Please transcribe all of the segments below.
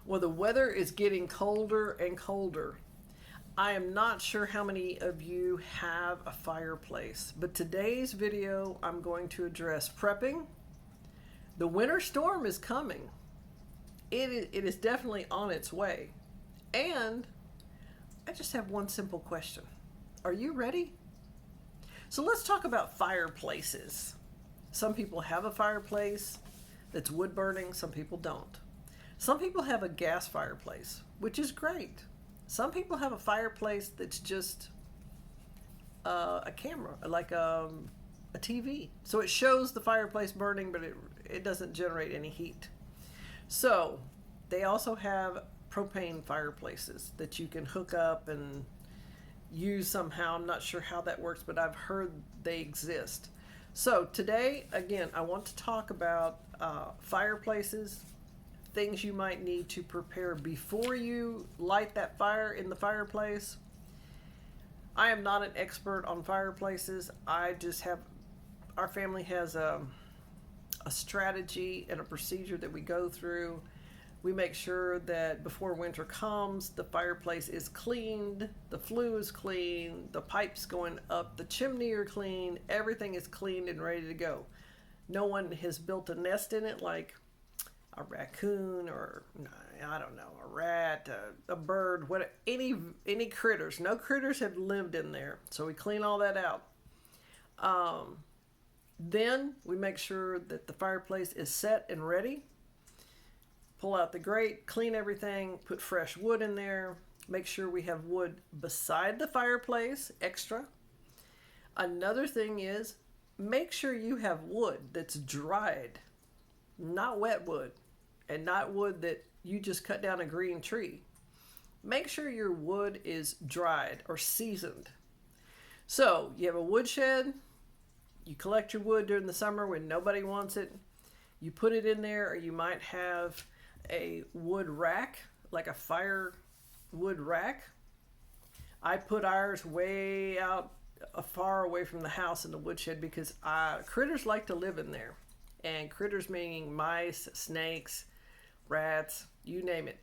Well, the weather is getting colder and colder. I am not sure how many of you have a fireplace, but today's video I'm going to address prepping. The winter storm is coming. It is definitely on its way. And I just have one simple question. Are you ready? So let's talk about fireplaces. Some people have a fireplace that's wood burning, some people don't. Some people have a gas fireplace, which is great. Some people have a fireplace that's just a camera, like a TV. So it shows the fireplace burning, but it doesn't generate any heat. So they also have propane fireplaces that you can hook up and use somehow. I'm not sure how that works, but I've heard they exist. So today, again, I want to talk about fireplaces, things you might need to prepare before you light that fire in the fireplace. I am not an expert on fireplaces. I just have, our family has a strategy and a procedure that we go through. We make sure that before winter comes, the fireplace is cleaned, the flue is clean, the pipes going up the chimney are clean, everything is cleaned and ready to go. No one has built a nest in it like a raccoon or, I don't know, a rat, a bird, what, any critters. No critters have lived in there, so we clean all that out. Then we make sure that the fireplace is set and ready. Pull out the grate, clean everything, put fresh wood in there. Make sure we have wood beside the fireplace, extra. Another thing is, make sure you have wood that's dried, not wet wood, and not wood that you just cut down a green tree. Make sure your wood is dried or seasoned. So you have a woodshed, you collect your wood during the summer when nobody wants it, you put it in there, or you might have a wood rack, like a firewood rack. I put ours way out far away from the house in the woodshed because critters like to live in there. And critters meaning mice, snakes, rats, you name it.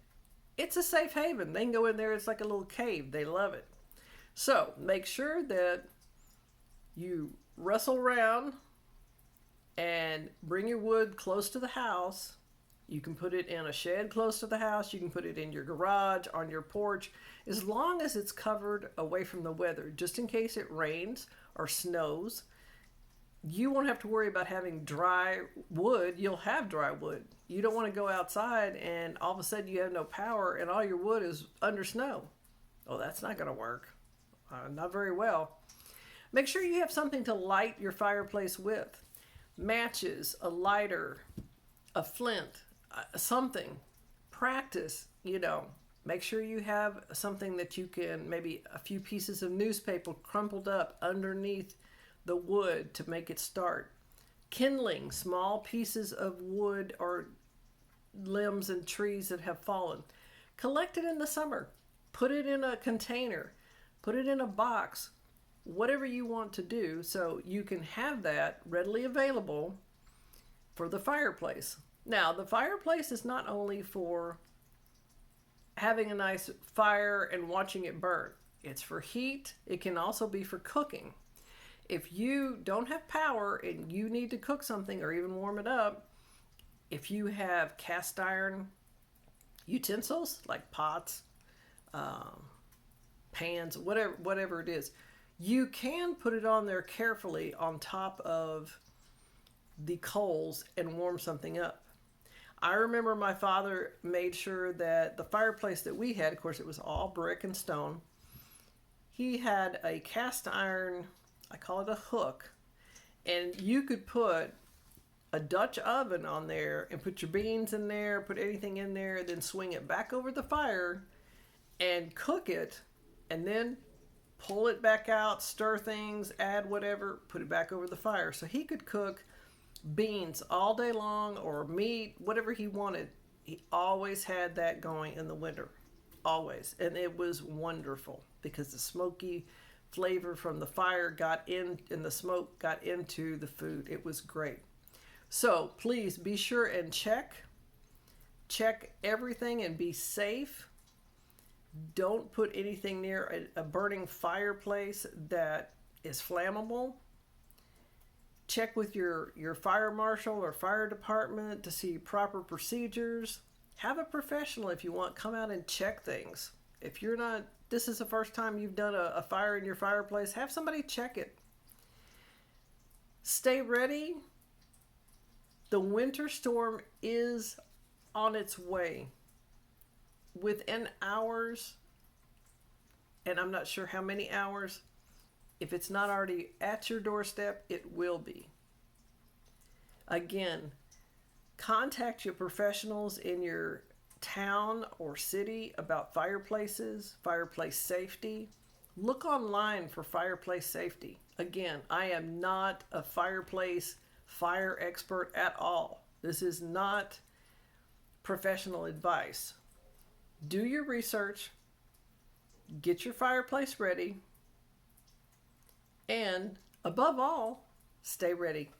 It's a safe haven. They can go in there. It's like a little cave. They love it. So make sure that you rustle around and bring your wood close to the house. You can put it in a shed close to the house. You can put it in your garage, on your porch, as long as it's covered away from the weather, just in case it rains or snows. You won't have to worry about having dry wood. You'll have dry wood. You don't want to go outside and all of a sudden you have no power and all your wood is under snow. Oh, that's not going to work. Not very well. Make sure you have something to light your fireplace with. Matches, a lighter, a flint, something. Practice, make sure you have something that you can, maybe a few pieces of newspaper crumpled up underneath the wood to make it start. Kindling, small pieces of wood or limbs and trees that have fallen. Collect it in the summer. Put it in a container. Put it in a box. Whatever you want to do so you can have that readily available for the fireplace. Now, the fireplace is not only for having a nice fire and watching it burn. It's for heat. It can also be for cooking. If you don't have power and you need to cook something or even warm it up, if you have cast iron utensils like pots, pans, whatever it is, you can put it on there carefully on top of the coals and warm something up. I remember my father made sure that the fireplace that we had, of course it was all brick and stone, he had a cast iron, I call it a hook, and you could put a Dutch oven on there and put your beans in there, put anything in there, then swing it back over the fire and cook it, and then pull it back out, stir things, add whatever, put it back over the fire. So he could cook beans all day long or meat, whatever he wanted. He always had that going in the winter, always. And it was wonderful because the smoky flavor from the fire got in and the smoke got into the food. It was great. So please be sure and check Check everything and be safe. Don't put anything near a burning fireplace that is flammable. Check with your fire marshal or fire department to see proper procedures. Have a professional, if you want, come out and check things. If you're not, this is the first time you've done a fire in your fireplace, have somebody check it. Stay ready. The winter storm is on its way. Within hours, and I'm not sure how many hours, if it's not already at your doorstep, it will be. Again, contact your professionals in your town or city about fireplaces, fireplace safety. Look online for fireplace safety. Again, I am not a fireplace fire expert at all. This is not professional advice. Do your research, get your fireplace ready, and above all, stay ready.